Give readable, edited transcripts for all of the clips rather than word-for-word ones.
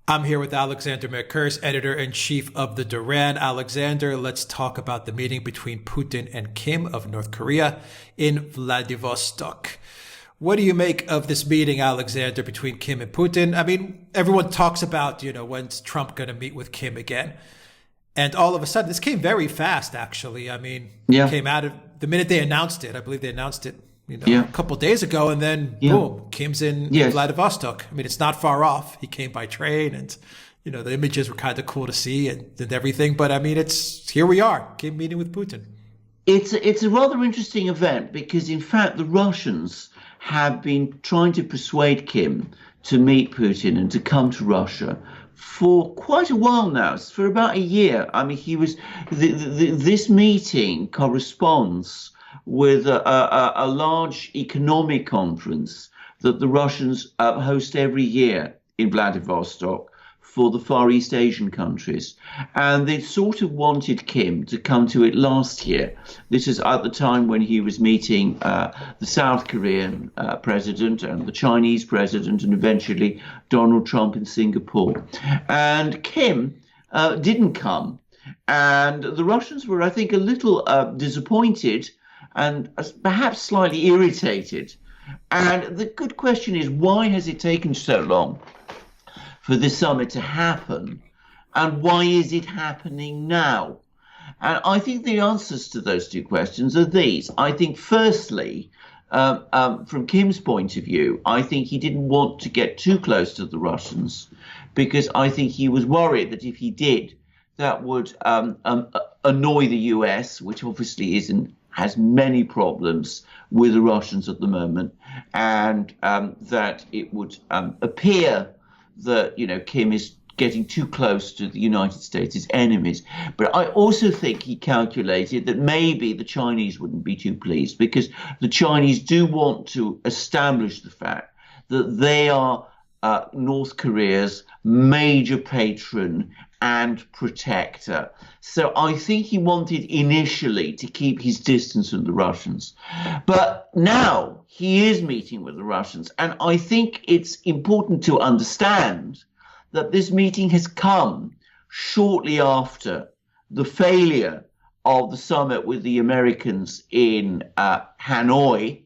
I'm here with Alexander Mercouris, editor-in-chief of the Duran. Alexander, let's talk about the meeting between Putin and Kim of North Korea in Vladivostok. What do you make of this meeting, Alexander, between Kim and Putin? I mean, everyone talks about, when's Trump going to meet with Kim again? And all of a sudden, this came very fast, actually. I mean, it came out of the minute they announced it. I believe they announced it a couple of days ago, and then boom, Kim's in Vladivostok. I mean, it's not far off. He came by train, and the images were kind of cool to see and everything. But I mean, it's here we are, Kim meeting with Putin. It's a rather interesting event because, in fact, the Russians have been trying to persuade Kim to meet Putin and to come to Russia for quite a while now, for about a year. I mean, this meeting corresponds with a large economic conference that the Russians host every year in Vladivostok for the Far East Asian countries. And they sort of wanted Kim to come to it last year. This is at the time when he was meeting the South Korean president and the Chinese president and eventually Donald Trump in Singapore. And Kim didn't come. And the Russians were, I think, a little disappointed and perhaps slightly irritated. And the good question is, why has it taken so long for this summit to happen? And why is it happening now? And I think the answers to those two questions are these. I think, firstly, from Kim's point of view, I think he didn't want to get too close to the Russians because I think he was worried that if he did, that would annoy the US, which obviously has many problems with the Russians at the moment, and that it would appear that Kim is getting too close to the United States' enemies. But I also think he calculated that maybe the Chinese wouldn't be too pleased because the Chinese do want to establish the fact that they are North Korea's major patron and protector. So I think he wanted initially to keep his distance from the Russians. But now he is meeting with the Russians. And I think it's important to understand that this meeting has come shortly after the failure of the summit with the Americans in Hanoi.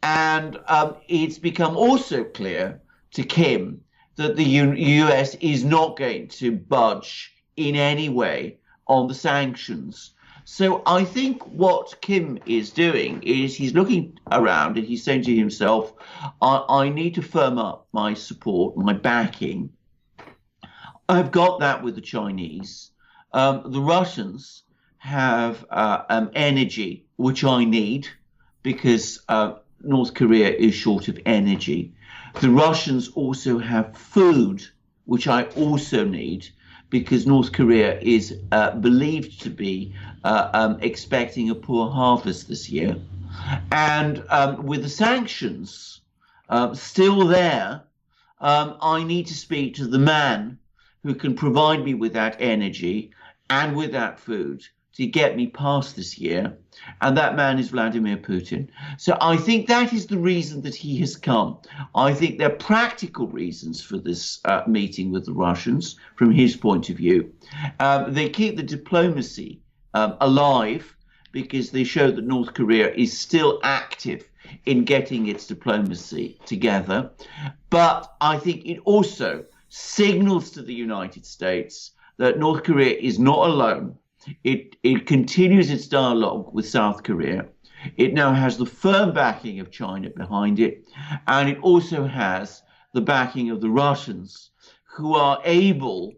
And it's become also clear to Kim that the US is not going to budge in any way on the sanctions. So I think what Kim is doing is he's looking around and he's saying to himself, I need to firm up my support, my backing. I've got that with the Chinese. The Russians have energy, which I need because North Korea is short of energy. The Russians also have food, which I also need, because North Korea is believed to be expecting a poor harvest this year. And with the sanctions still there, I need to speak to the man who can provide me with that energy and with that food to get me past this year. And that man is Vladimir Putin. So I think that is the reason that he has come. I think there are practical reasons for this meeting with the Russians from his point of view. They keep the diplomacy alive because they show that North Korea is still active in getting its diplomacy together. But I think it also signals to the United States that North Korea is not alone. It continues its dialogue with South Korea. It now has the firm backing of China behind it, and it also has the backing of the Russians, who are able,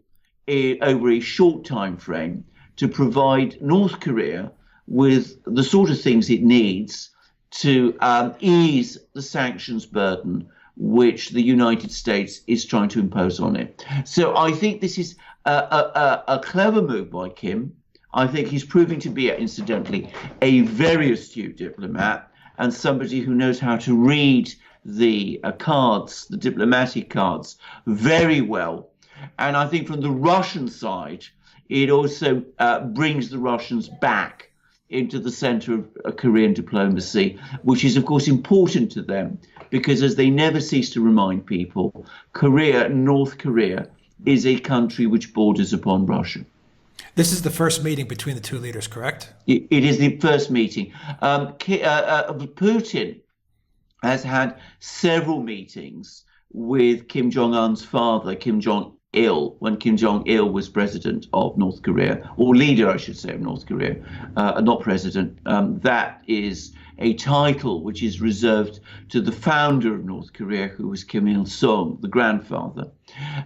over a short time frame, to provide North Korea with the sort of things it needs to ease the sanctions burden which the United States is trying to impose on it. So I think this is a clever move by Kim. I think he's proving to be, incidentally, a very astute diplomat and somebody who knows how to read the cards, the diplomatic cards, very well. And I think from the Russian side, it also brings the Russians back into the center of Korean diplomacy, which is, of course, important to them because, as they never cease to remind people, Korea, North Korea, is a country which borders upon Russia. This is the first meeting between the two leaders, correct? It is the first meeting. Putin has had several meetings with Kim Jong Un's father, Kim Jong Il, when Kim Jong Il was president of North Korea, or leader, I should say, of North Korea, not president. That is a title which is reserved to the founder of North Korea, who was Kim Il Sung, the grandfather.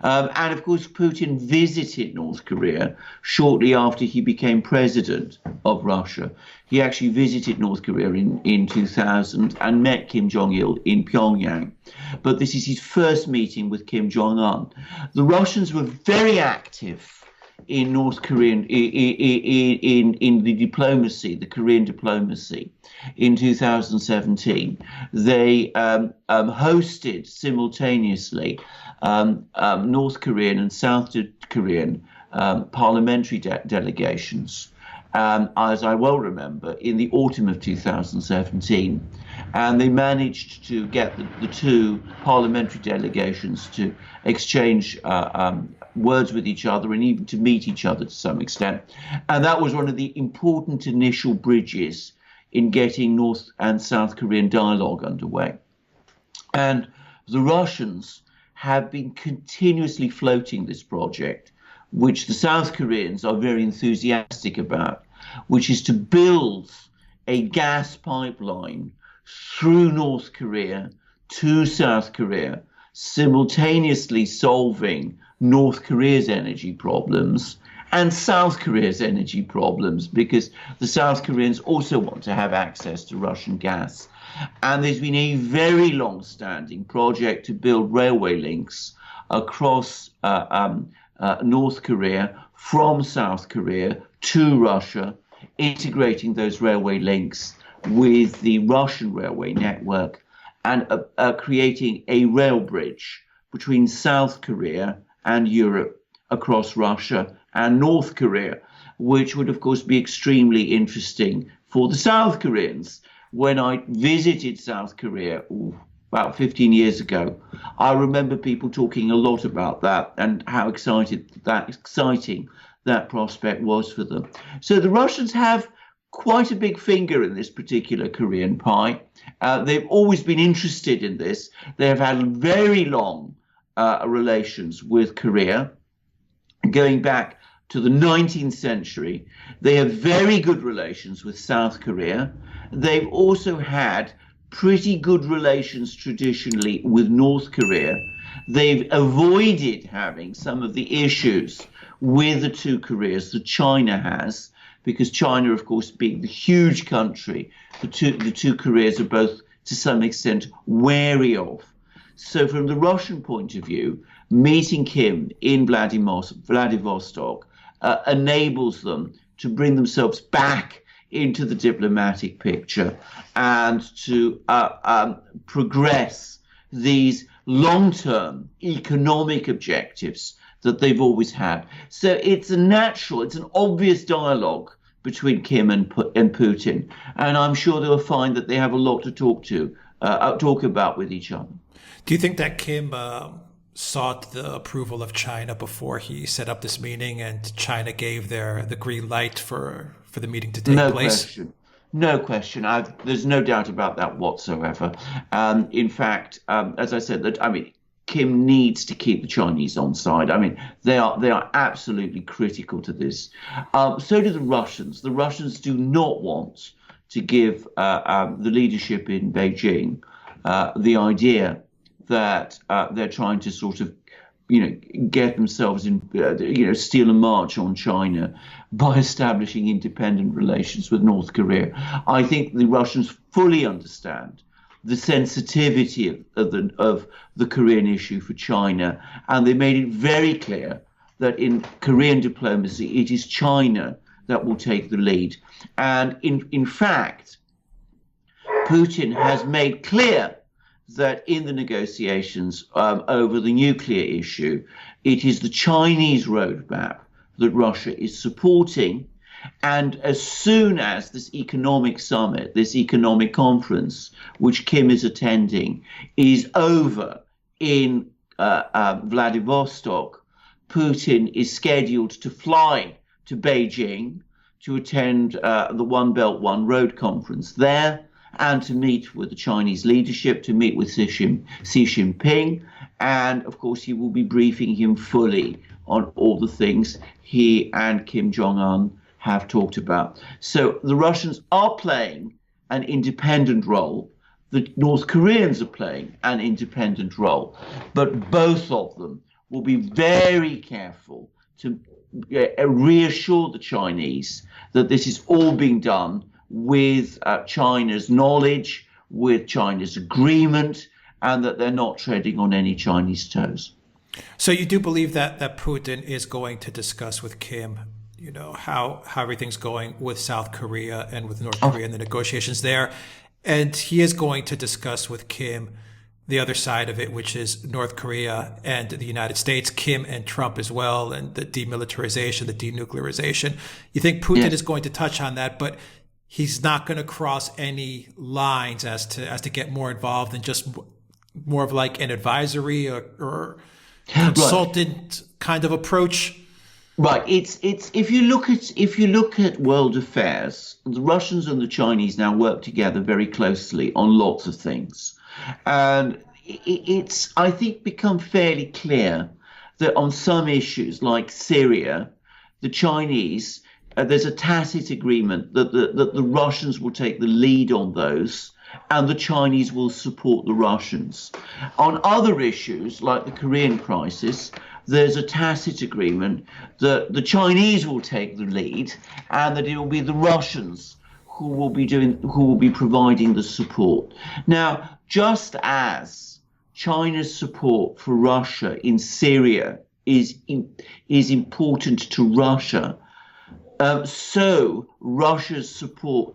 And of course, Putin visited North Korea shortly after he became president of Russia. He actually visited North Korea in 2000 and met Kim Jong-il in Pyongyang. But this is his first meeting with Kim Jong-un. The Russians were very active in North Korean, in the diplomacy, the Korean diplomacy in 2017. They hosted simultaneously North Korean and South Korean parliamentary delegations, as I well remember, in the autumn of 2017. And they managed to get the two parliamentary delegations to exchange words with each other and even to meet each other to some extent. And that was one of the important initial bridges in getting North and South Korean dialogue underway. And the Russians have been continuously floating this project, which the South Koreans are very enthusiastic about, which is to build a gas pipeline through North Korea to South Korea, simultaneously solving North Korea's energy problems and South Korea's energy problems, because the South Koreans also want to have access to Russian gas. And there's been a very long-standing project to build railway links across North Korea from South Korea to Russia, integrating those railway links with the Russian railway network and creating a rail bridge between South Korea and Europe across Russia and North Korea, which would, of course, be extremely interesting for the South Koreans. When I visited South Korea about 15 years ago, I remember people talking a lot about that and how exciting that prospect was for them. So the Russians have quite a big finger in this particular Korean pie. They've always been interested in this. They have had very long relations with Korea, going back to the 19th century. They have very good relations with South Korea. They've also had pretty good relations traditionally with North Korea. They've avoided having some of the issues with the two Koreas that China has, because China, of course, being the huge country, the two Koreas are both, to some extent, wary of. So from the Russian point of view, meeting Kim in Vladivostok enables them to bring themselves back into the diplomatic picture and to progress these long-term economic objectives that they've always had. So it's an obvious dialogue between Kim and Putin, and I'm sure they'll find that they have a lot to talk about with each other. Do you think that Kim sought the approval of China before he set up this meeting, and China gave the green light for the meeting to take place? No question. There's no doubt about that whatsoever. In fact, as I said, Kim needs to keep the Chinese on side. They are absolutely critical to this. So do the Russians. The Russians do not want to give the leadership in Beijing the idea that they're trying to sort of, get themselves in, steal a march on China by establishing independent relations with North Korea. I think the Russians fully understand the sensitivity of the Korean issue for China, and they made it very clear that in Korean diplomacy, it is China that will take the lead. And in fact, Putin has made clear that in the negotiations over the nuclear issue, it is the Chinese roadmap that Russia is supporting. And as soon as this economic summit, this economic conference, which Kim is attending, is over in Vladivostok, Putin is scheduled to fly to Beijing to attend the One Belt, One Road conference there and to meet with the Chinese leadership, to meet with Xi Jinping. And of course, he will be briefing him fully on all the things he and Kim Jong Un have talked about. So the Russians are playing an independent role. The North Koreans are playing an independent role, but both of them will be very careful to reassure the Chinese that this is all being done with China's knowledge, with China's agreement, and that they're not treading on any Chinese toes. So you do believe that Putin is going to discuss with Kim, how everything's going with South Korea and with North Korea and the negotiations there. And he is going to discuss with Kim the other side of it, which is North Korea and the United States, Kim and Trump as well, and the demilitarization, the denuclearization. You think Putin is going to touch on that, but he's not going to cross any lines as to get more involved in just more of like an advisory or consultant kind of approach. Right. It's if you look at world affairs, the Russians and the Chinese now work together very closely on lots of things. And it's, I think, become fairly clear that on some issues like Syria, the Chinese, there's a tacit agreement that the Russians will take the lead on those and the Chinese will support the Russians. On other issues like the Korean crisis, there's a tacit agreement that the Chinese will take the lead and that it will be the Russians who will be providing the support. Now, just as China's support for Russia in Syria is important to Russia, so Russia's support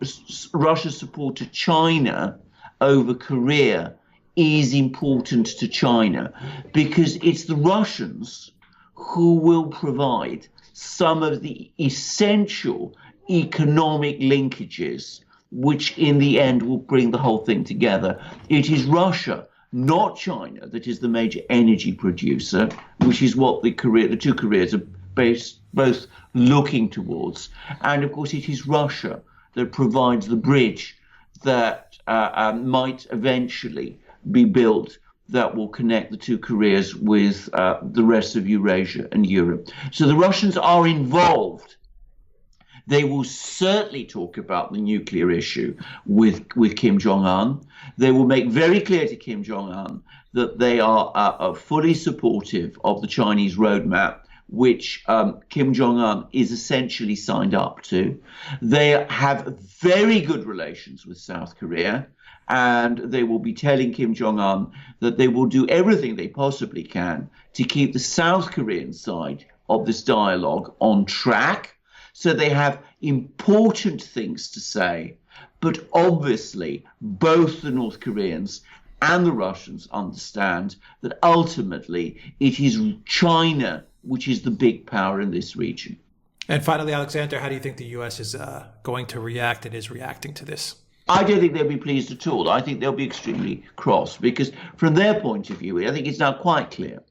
to China over Korea is important to China, because it's the Russians who will provide some of the essential economic linkages which in the end will bring the whole thing together. It is Russia, not China, that is the major energy producer, which is what the two Koreas are both looking towards. And of course, it is Russia that provides the bridge that might eventually be built that will connect the two Koreas with the rest of Eurasia and Europe. So the Russians are involved. They will certainly talk about the nuclear issue with Kim Jong Un. They will make very clear to Kim Jong Un that they are fully supportive of the Chinese roadmap, which Kim Jong Un is essentially signed up to. They have very good relations with South Korea, and they will be telling Kim Jong Un that they will do everything they possibly can to keep the South Korean side of this dialogue on track. So they have important things to say, but obviously both the North Koreans and the Russians understand that ultimately it is China which is the big power in this region. And finally, Alexander, how do you think the U.S. is going to react and is reacting to this? I don't think they'll be pleased at all. I think they'll be extremely cross, because from their point of view, I think it's now quite clear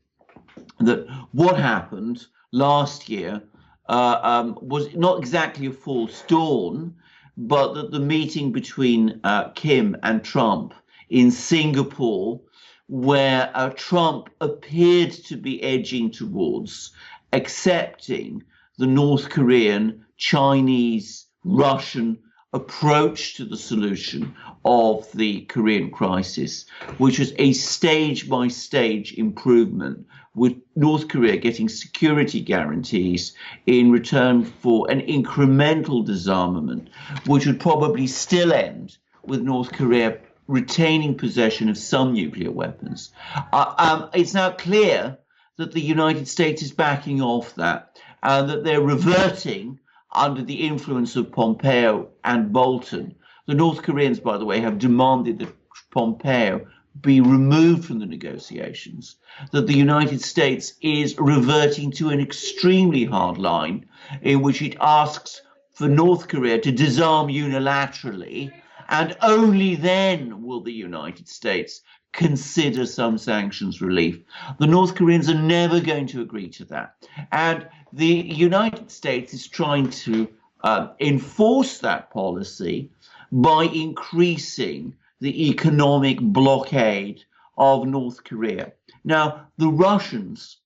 that what happened last year was not exactly a false dawn, but that the meeting between Kim and Trump in Singapore, where Trump appeared to be edging towards accepting the North Korean, Chinese, Russian approach to the solution of the Korean crisis, which was a stage-by-stage improvement, with North Korea getting security guarantees in return for an incremental disarmament, which would probably still end with North Korea retaining possession of some nuclear weapons. It's now clear that the United States is backing off that, and that they're reverting under the influence of Pompeo and Bolton. The North Koreans, by the way, have demanded that Pompeo be removed from the negotiations, that the United States is reverting to an extremely hard line in which it asks for North Korea to disarm unilaterally, and only then will the United States consider some sanctions relief. The North Koreans are never going to agree to that. And the United States is trying to enforce that policy by increasing the economic blockade of North Korea. Now, the Russians,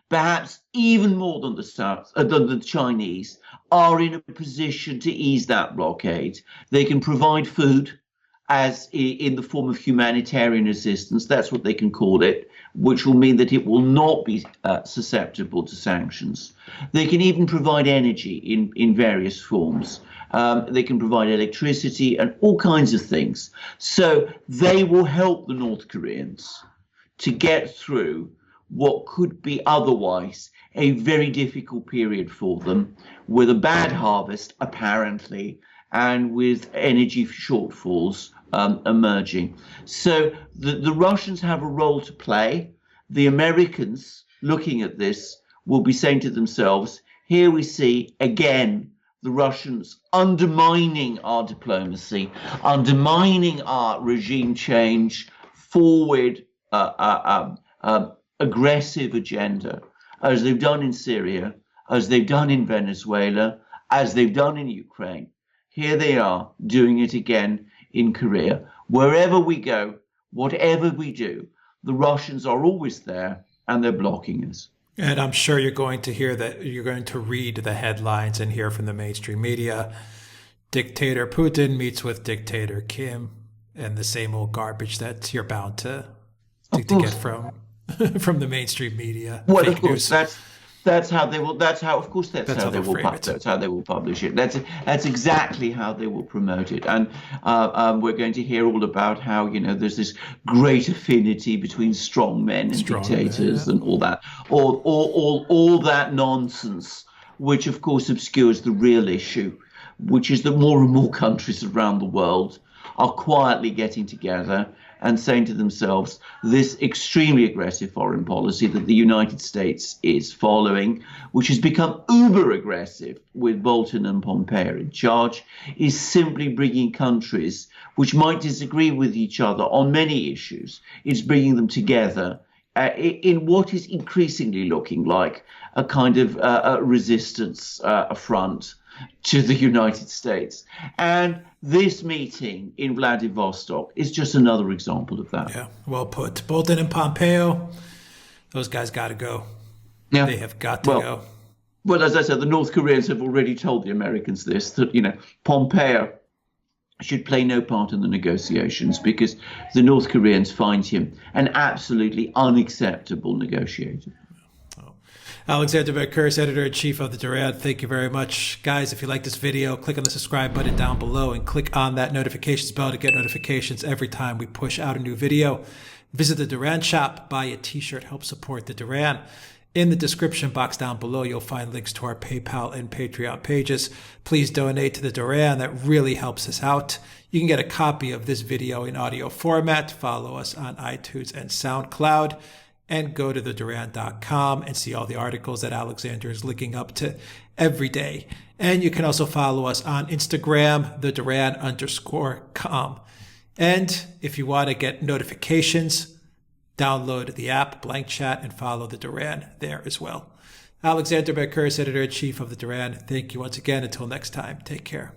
perhaps even more than the Chinese, are in a position to ease that blockade. They can provide food as in the form of humanitarian assistance. That's what they can call it, which will mean that it will not be susceptible to sanctions. They can even provide energy in various forms. They can provide electricity and all kinds of things. So they will help the North Koreans to get through what could be otherwise a very difficult period for them, with a bad harvest, apparently, and with energy shortfalls emerging. So the Russians have a role to play. The Americans, looking at this, will be saying to themselves, here we see, again, the Russians undermining our diplomacy, undermining our regime change, forward aggressive agenda, as they've done in Syria, as they've done in Venezuela, as they've done in Ukraine. Here they are doing it again in Korea. Wherever we go, whatever we do, the Russians are always there and they're blocking us. And I'm sure you're going to hear that, you're going to read the headlines and hear from the mainstream media. Dictator Putin meets with dictator Kim, and the same old garbage that you're bound to get from the mainstream media. Well, Fake of course, news. that's how they will. That's how they will. That's how they will publish it. That's exactly how they will promote it. And we're going to hear all about how there's this great affinity between strong men and dictators and all that, all that nonsense, which of course obscures the real issue, which is that more and more countries around the world are quietly getting together and saying to themselves, this extremely aggressive foreign policy that the United States is following, which has become uber aggressive with Bolton and Pompeo in charge, is simply bringing countries which might disagree with each other on many issues. It's bringing them together in what is increasingly looking like a kind of resistance front to the United States. And this meeting in Vladivostok is just another example of that. Yeah, well put. Bolton and Pompeo, those guys got to go. Yeah. They have got to go. Well, as I said, the North Koreans have already told the Americans this, that, Pompeo should play no part in the negotiations because the North Koreans find him an absolutely unacceptable negotiator. Alexander Mercouris, editor-in-chief of the Duran, thank you very much. Guys, if you like this video, click on the subscribe button down below and click on that notifications bell to get notifications every time we push out a new video. Visit the Duran shop, buy a t-shirt, help support the Duran. In the description box down below, you'll find links to our PayPal and Patreon pages. Please donate to the Duran. That really helps us out. You can get a copy of this video in audio format. Follow us on iTunes and SoundCloud. And go to theduran.com and see all the articles that Alexander is linking up to every day. And you can also follow us on Instagram, theduran_com. And if you want to get notifications, download the app, Blank Chat, and follow the Duran there as well. Alexander Mercouris, editor-in-chief of the Duran. Thank you once again. Until next time, take care.